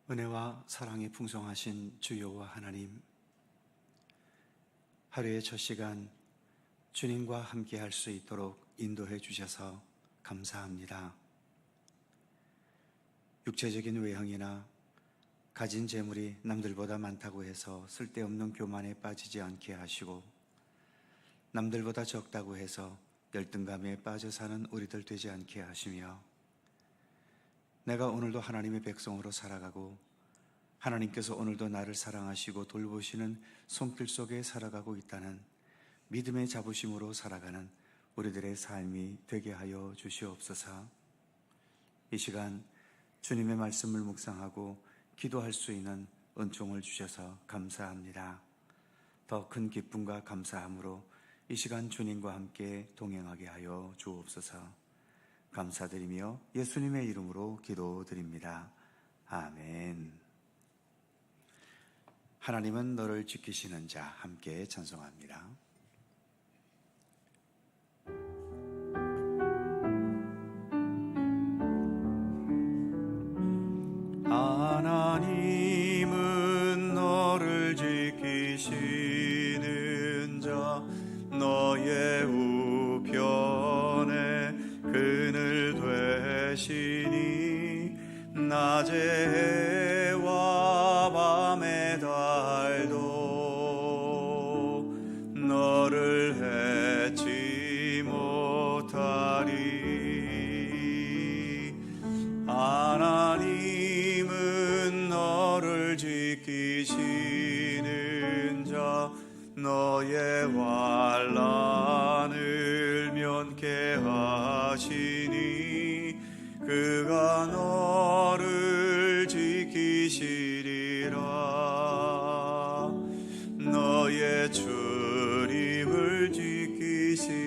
은혜와 사랑이 풍성하신 주 여호와 하나님, 하루의 첫 시간 주님과 함께 할 수 있도록 인도해 주셔서 감사합니다. 육체적인 외형이나 가진 재물이 남들보다 많다고 해서 쓸데없는 교만에 빠지지 않게 하시고, 남들보다 적다고 해서 열등감에 빠져 사는 우리들 되지 않게 하시며, 내가 오늘도 하나님의 백성으로 살아가고 하나님께서 오늘도 나를 사랑하시고 돌보시는 손길 속에 살아가고 있다는 믿음의 자부심으로 살아가는 우리들의 삶이 되게 하여 주시옵소서. 이 시간 주님의 말씀을 묵상하고 기도할 수 있는 은총을 주셔서 감사합니다. 더 큰 기쁨과 감사함으로 이 시간 주님과 함께 동행하게 하여 주옵소서. 감사드리며 예수님의 이름으로 기도드립니다. 아멘. 하나님은 너를 지키시는 자, 함께 찬송합니다. 하나님은 너를 지키시는 자, 너의 우편에 그늘 되시니, 낮에 해와 밤의 달도 너를 해치 못하리. 하나님은 너를 지키시는 자, 너의 환난을 면케 하시니, 그가 너를 지키시리라. 너의 출입을 지키시리라.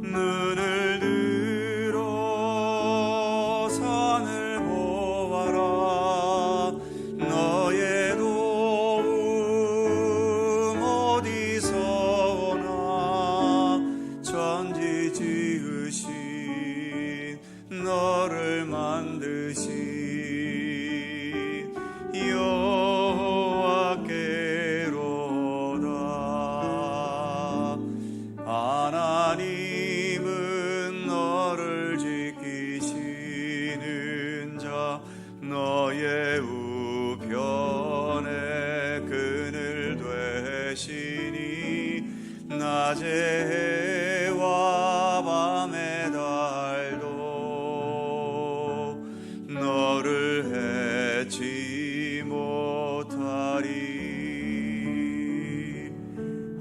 눈을 들어 산을 보아라. 너의 도움 어디서 오나. 천지 지으신 너를 만드신 여호와께로다. 하나님은 너를 지키시는 자, 너의 우편에 그늘 되시니, 낮에 해와 밤의 달도 너를 해치 못하리.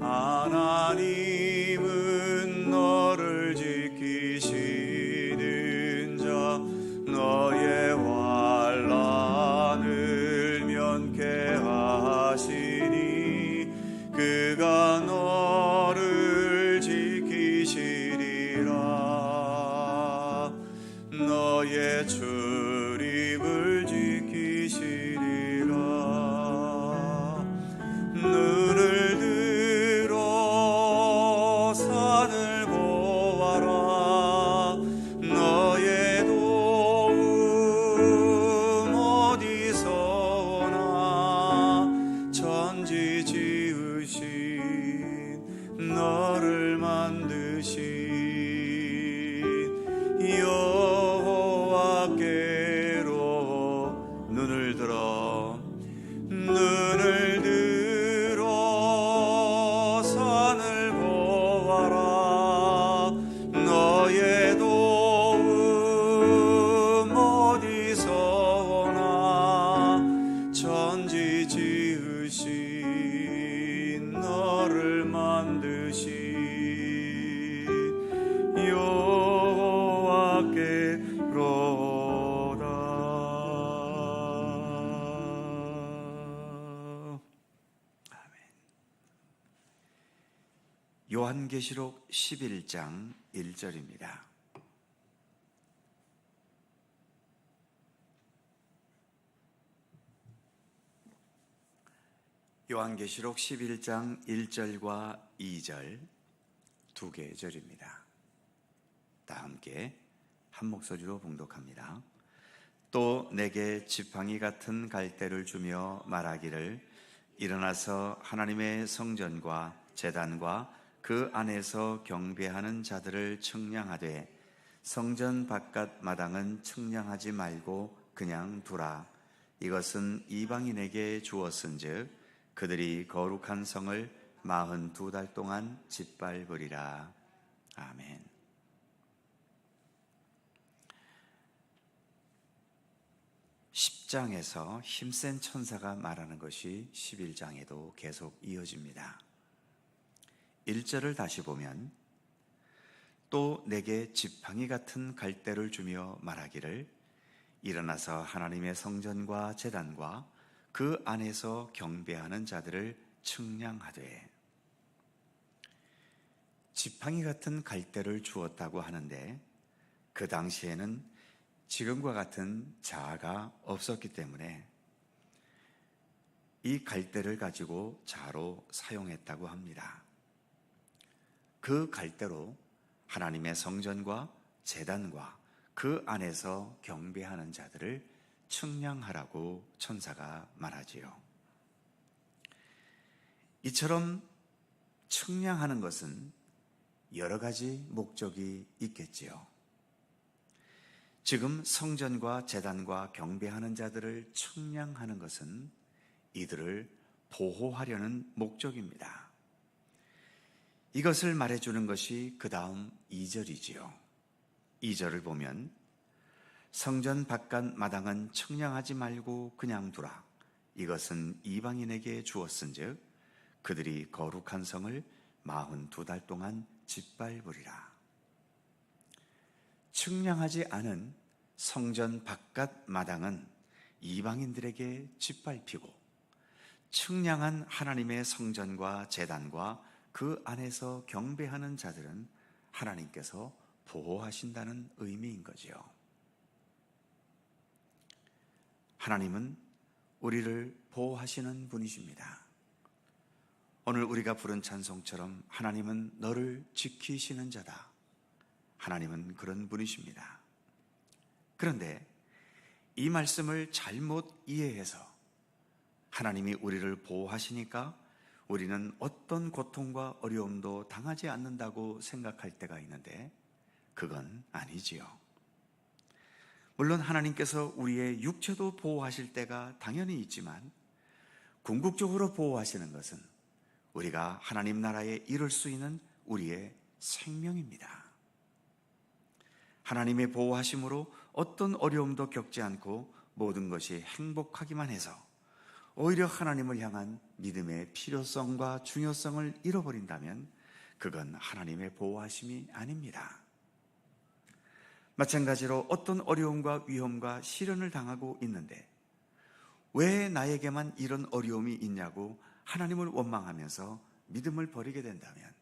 하나님은 너를 지키시는 자, 너의 환난을 면케 하시니, 그가 너를 지키시리라. 너의 출입을 지키시리라. 눈을 들어 산을 보아라. 너의 도움 어디서 오나. 천지 지으신 너를 만드신 여호와께로. 눈을 들어 산을 보아라. 너의 도움 어디서 오나. 천지 지으신 너를 만드신 여호와께로다. 아멘. 요한계시록 11장 1절입니다. 요한계시록 11장 1절과 2절 두 개의 절입니다. 다 함께 한 목소리로 봉독합니다. 또 내게 지팡이 같은 갈대를 주며 말하기를 일어나서 하나님의 성전과 제단과 그 안에서 경배하는 자들을 측량하되 성전 바깥 마당은 측량하지 말고 그냥 두라. 이것은 이방인에게 주었은즉 그들이 거룩한 성을 42달 동안 짓밟으리라. 아멘. 10장에서 힘센 천사가 말하는 것이 11장에도 계속 이어집니다. 1절을 다시 보면 또 내게 지팡이 같은 갈대를 주며 말하기를 일어나서 하나님의 성전과 제단과 그 안에서 경배하는 자들을 측량하되, 지팡이 같은 갈대를 주었다고 하는데 그 당시에는 지금과 같은 자아가 없었기 때문에 이 갈대를 가지고 자로 사용했다고 합니다. 그 갈대로 하나님의 성전과 제단과 그 안에서 경배하는 자들을 측량하라고 천사가 말하지요. 이처럼 측량하는 것은 여러 가지 목적이 있겠지요. 지금 성전과 제단과 경배하는 자들을 측량하는 것은 이들을 보호하려는 목적입니다. 이것을 말해주는 것이 그 다음 2절이지요. 2절을 보면 성전 바깥 마당은 측량하지 말고 그냥 두라. 이것은 이방인에게 주었은즉 그들이 거룩한 성을 42달 동안 짓밟으리라. 측량하지 않은 성전 바깥 마당은 이방인들에게 짓밟히고, 측량한 하나님의 성전과 제단과 그 안에서 경배하는 자들은 하나님께서 보호하신다는 의미인 거지요. 하나님은 우리를 보호하시는 분이십니다. 오늘 우리가 부른 찬송처럼 하나님은 너를 지키시는 자다. 하나님은 그런 분이십니다. 그런데 이 말씀을 잘못 이해해서 하나님이 우리를 보호하시니까 우리는 어떤 고통과 어려움도 당하지 않는다고 생각할 때가 있는데 그건 아니지요. 물론 하나님께서 우리의 육체도 보호하실 때가 당연히 있지만 궁극적으로 보호하시는 것은 우리가 하나님 나라에 이룰 수 있는 우리의 생명입니다. 하나님의 보호하심으로 어떤 어려움도 겪지 않고 모든 것이 행복하기만 해서 오히려 하나님을 향한 믿음의 필요성과 중요성을 잃어버린다면 그건 하나님의 보호하심이 아닙니다. 마찬가지로 어떤 어려움과 위험과 시련을 당하고 있는데 왜 나에게만 이런 어려움이 있냐고 하나님을 원망하면서 믿음을 버리게 된다면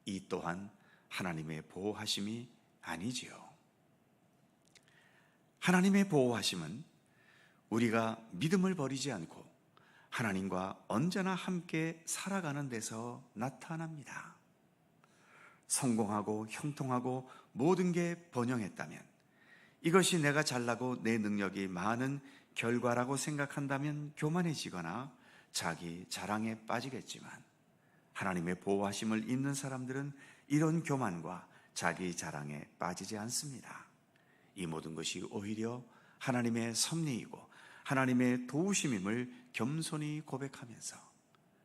이 또한 하나님의 보호하심이 아니지요. 하나님의 보호하심은 우리가 믿음을 버리지 않고 하나님과 언제나 함께 살아가는 데서 나타납니다. 성공하고 형통하고 모든 게 번영했다면, 이것이 내가 잘나고 내 능력이 많은 결과라고 생각한다면 교만해지거나 자기 자랑에 빠지겠지만, 하나님의 보호하심을 잊는 사람들은 이런 교만과 자기 자랑에 빠지지 않습니다. 이 모든 것이 오히려 하나님의 섭리이고 하나님의 도우심임을 겸손히 고백하면서,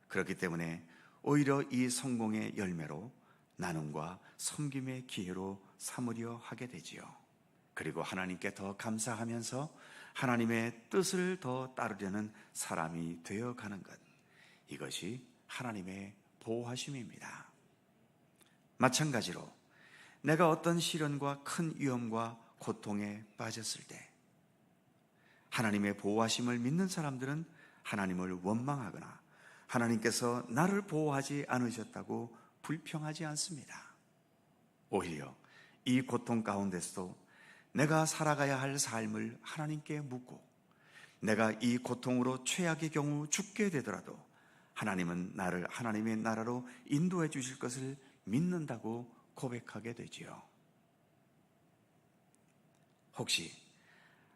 그렇기 때문에 오히려 이 성공의 열매로 나눔과 섬김의 기회로 삼으려 하게 되지요. 그리고 하나님께 더 감사하면서 하나님의 뜻을 더 따르려는 사람이 되어가는 것, 이것이 하나님의 보호하심입니다. 마찬가지로 내가 어떤 시련과 큰 위험과 고통에 빠졌을 때 하나님의 보호하심을 믿는 사람들은 하나님을 원망하거나 하나님께서 나를 보호하지 않으셨다고 불평하지 않습니다. 오히려 이 고통 가운데서도 내가 살아가야 할 삶을 하나님께 묻고, 내가 이 고통으로 최악의 경우 죽게 되더라도 하나님은 나를 하나님의 나라로 인도해 주실 것을 믿는다고 고백하게 되지요. 혹시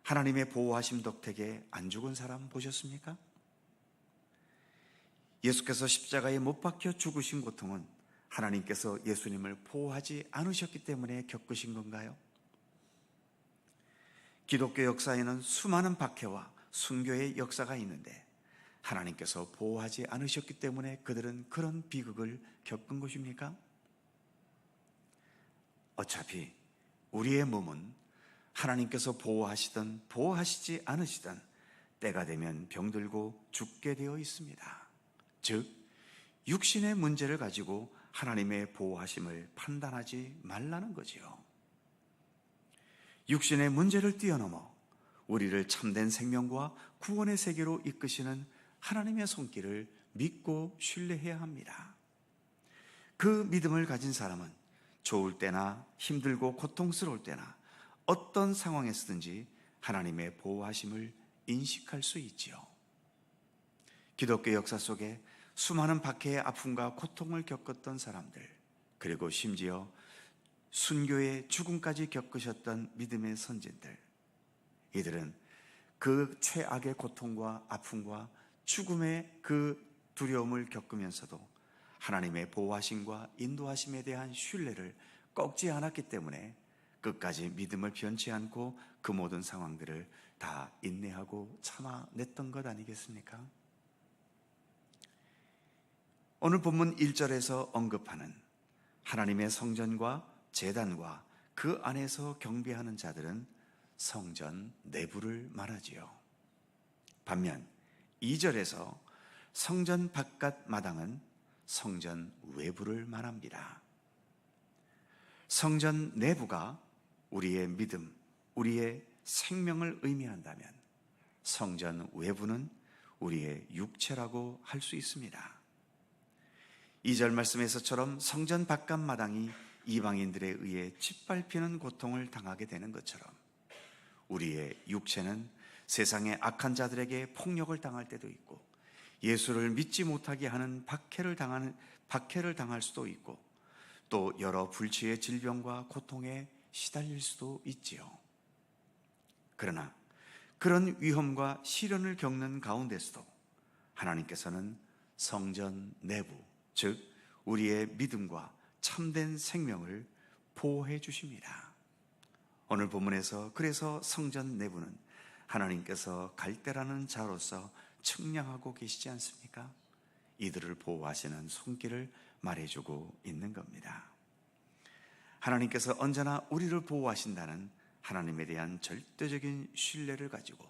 하나님의 보호하심 덕택에 안 죽은 사람 보셨습니까? 예수께서 십자가에 못 박혀 죽으신 고통은 하나님께서 예수님을 보호하지 않으셨기 때문에 겪으신 건가요? 기독교 역사에는 수많은 박해와 순교의 역사가 있는데 하나님께서 보호하지 않으셨기 때문에 그들은 그런 비극을 겪은 것입니까? 어차피 우리의 몸은 하나님께서 보호하시든 보호하시지 않으시든 때가 되면 병들고 죽게 되어 있습니다. 즉, 육신의 문제를 가지고 하나님의 보호하심을 판단하지 말라는 거지요. 육신의 문제를 뛰어넘어 우리를 참된 생명과 구원의 세계로 이끄시는 하나님의 손길을 믿고 신뢰해야 합니다. 그 믿음을 가진 사람은 좋을 때나 힘들고 고통스러울 때나 어떤 상황에서든지 하나님의 보호하심을 인식할 수 있지요. 기독교 역사 속에 수많은 박해의 아픔과 고통을 겪었던 사람들, 그리고 심지어 순교의 죽음까지 겪으셨던 믿음의 선진들, 이들은 그 최악의 고통과 아픔과 죽음의 그 두려움을 겪으면서도 하나님의 보호하심과 인도하심에 대한 신뢰를 꺾지 않았기 때문에 끝까지 믿음을 변치 않고 그 모든 상황들을 다 인내하고 참아냈던 것 아니겠습니까? 오늘 본문 1절에서 언급하는 하나님의 성전과 제단과 그 안에서 경배하는 자들은 성전 내부를 말하지요. 반면 2절에서 성전 바깥 마당은 성전 외부를 말합니다. 성전 내부가 우리의 믿음, 우리의 생명을 의미한다면 성전 외부는 우리의 육체라고 할 수 있습니다. 2절 말씀에서처럼 성전 바깥 마당이 이방인들에 의해 짓밟히는 고통을 당하게 되는 것처럼 우리의 육체는 세상의 악한 자들에게 폭력을 당할 때도 있고 예수를 믿지 못하게 하는 박해를 당할 수도 있고 또 여러 불치의 질병과 고통에 시달릴 수도 있지요. 그러나 그런 위험과 시련을 겪는 가운데서도 하나님께서는 성전 내부, 즉 우리의 믿음과 참된 생명을 보호해 주십니다. 오늘 본문에서 그래서 성전 내부는 하나님께서 갈대라는 자로서 측량하고 계시지 않습니까? 이들을 보호하시는 손길을 말해주고 있는 겁니다. 하나님께서 언제나 우리를 보호하신다는 하나님에 대한 절대적인 신뢰를 가지고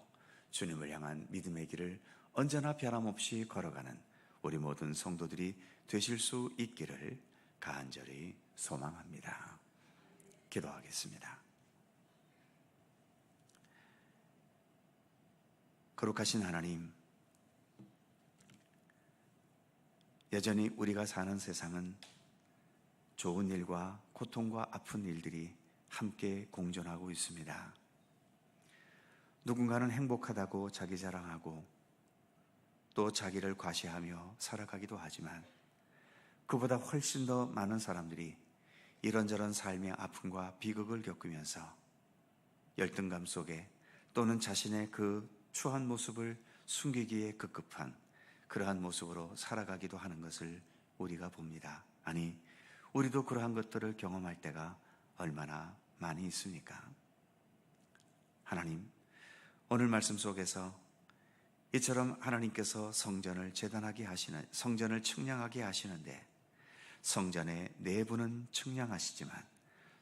주님을 향한 믿음의 길을 언제나 변함없이 걸어가는 우리 모든 성도들이 되실 수 있기를 간절히 소망합니다. 기도하겠습니다. 거룩하신 하나님, 여전히 우리가 사는 세상은 좋은 일과 고통과 아픈 일들이 함께 공존하고 있습니다. 누군가는 행복하다고 자기 자랑하고 또 자기를 과시하며 살아가기도 하지만 그보다 훨씬 더 많은 사람들이 이런저런 삶의 아픔과 비극을 겪으면서 열등감 속에 또는 자신의 그 추한 모습을 숨기기에 급급한 그러한 모습으로 살아가기도 하는 것을 우리가 봅니다. 아니, 우리도 그러한 것들을 경험할 때가 얼마나 많이 있습니까? 하나님, 오늘 말씀 속에서 이처럼 하나님께서 성전을 측량하게 하시는데 성전의 내부는 측량하시지만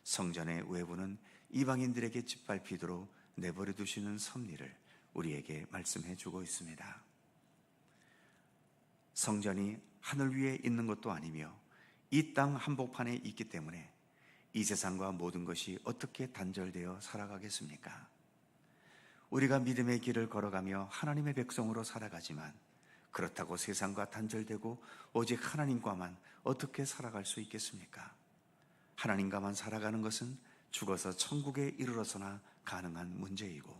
성전의 외부는 이방인들에게 짓밟히도록 내버려 두시는 섭리를 우리에게 말씀해 주고 있습니다. 성전이 하늘 위에 있는 것도 아니며 이 땅 한복판에 있기 때문에 이 세상과 모든 것이 어떻게 단절되어 살아가겠습니까? 우리가 믿음의 길을 걸어가며 하나님의 백성으로 살아가지만 그렇다고 세상과 단절되고 오직 하나님과만 어떻게 살아갈 수 있겠습니까? 하나님과만 살아가는 것은 죽어서 천국에 이르러서나 가능한 문제이고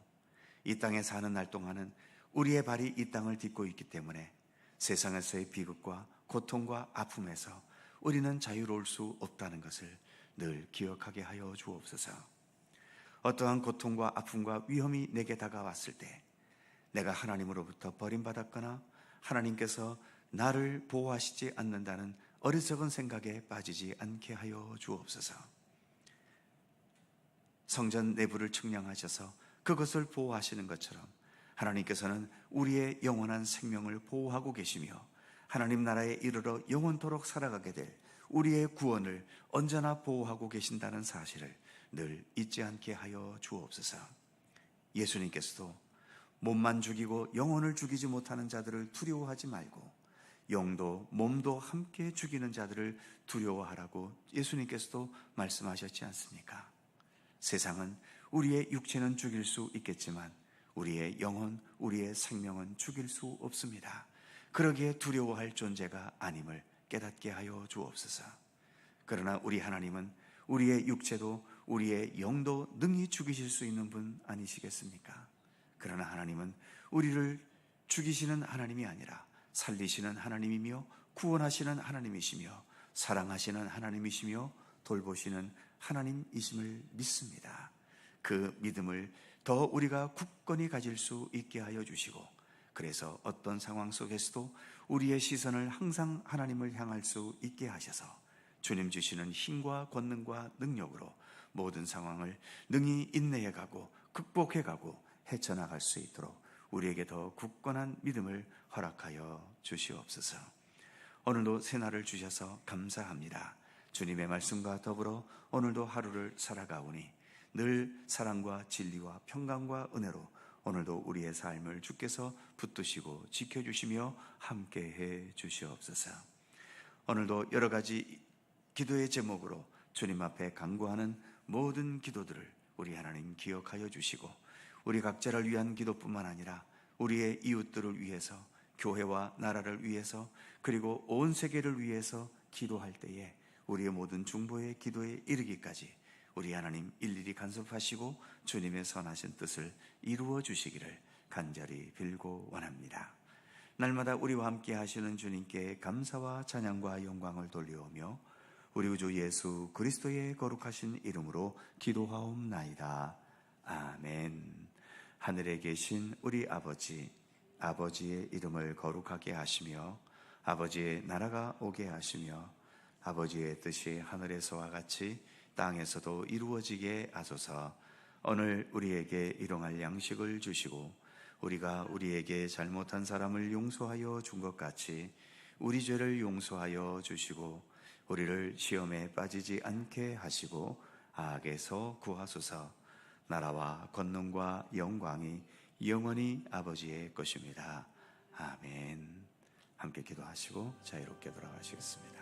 이 땅에 사는 날 동안은 우리의 발이 이 땅을 딛고 있기 때문에 세상에서의 비극과 고통과 아픔에서 우리는 자유로울 수 없다는 것을 늘 기억하게 하여 주옵소서. 어떠한 고통과 아픔과 위험이 내게 다가왔을 때 내가 하나님으로부터 버림받았거나 하나님께서 나를 보호하시지 않는다는 어리석은 생각에 빠지지 않게 하여 주옵소서. 성전 내부를 측량하셔서 그것을 보호하시는 것처럼 하나님께서는 우리의 영원한 생명을 보호하고 계시며 하나님 나라에 이르러 영원토록 살아가게 될 우리의 구원을 언제나 보호하고 계신다는 사실을 늘 잊지 않게 하여 주옵소서. 예수님께서도 몸만 죽이고 영혼을 죽이지 못하는 자들을 두려워하지 말고 영도 몸도 함께 죽이는 자들을 두려워하라고 예수님께서도 말씀하셨지 않습니까? 세상은 우리의 육체는 죽일 수 있겠지만 우리의 영혼, 우리의 생명은 죽일 수 없습니다. 그러기에 두려워할 존재가 아님을 깨닫게 하여 주옵소서. 그러나 우리 하나님은 우리의 육체도 우리의 영도 능히 죽이실 수 있는 분 아니시겠습니까? 그러나 하나님은 우리를 죽이시는 하나님이 아니라 살리시는 하나님이며 구원하시는 하나님이시며 사랑하시는 하나님이시며 돌보시는 하나님이심을 믿습니다. 그 믿음을 더 우리가 굳건히 가질 수 있게 하여 주시고 그래서 어떤 상황 속에서도 우리의 시선을 항상 하나님을 향할 수 있게 하셔서 주님 주시는 힘과 권능과 능력으로 모든 상황을 능히 인내해 가고 극복해 가고 헤쳐나갈 수 있도록 우리에게 더 굳건한 믿음을 허락하여 주시옵소서. 오늘도 새날을 주셔서 감사합니다. 주님의 말씀과 더불어 오늘도 하루를 살아가오니 늘 사랑과 진리와 평강과 은혜로 오늘도 우리의 삶을 주께서 붙드시고 지켜주시며 함께해 주시옵소서. 오늘도 여러 가지 기도의 제목으로 주님 앞에 간구하는 모든 기도들을 우리 하나님 기억하여 주시고 우리 각자를 위한 기도뿐만 아니라 우리의 이웃들을 위해서 교회와 나라를 위해서 그리고 온 세계를 위해서 기도할 때에 우리의 모든 중보의 기도에 이르기까지 우리 하나님 일일이 간섭하시고 주님의 선하신 뜻을 이루어 주시기를 간절히 빌고 원합니다. 날마다 우리와 함께 하시는 주님께 감사와 찬양과 영광을 돌려오며 우리 구주 예수 그리스도의 거룩하신 이름으로 기도하옵나이다. 아멘. 하늘에 계신 우리 아버지, 아버지의 이름을 거룩하게 하시며 아버지의 나라가 오게 하시며 아버지의 뜻이 하늘에서와 같이 땅에서도 이루어지게 하소서. 오늘 우리에게 일용할 양식을 주시고 우리가 우리에게 잘못한 사람을 용서하여 준 것 같이 우리 죄를 용서하여 주시고 우리를 시험에 빠지지 않게 하시고 악에서 구하소서. 나라와 권능과 영광이 영원히 아버지의 것입니다. 아멘. 함께 기도하시고 자유롭게 돌아가시겠습니다.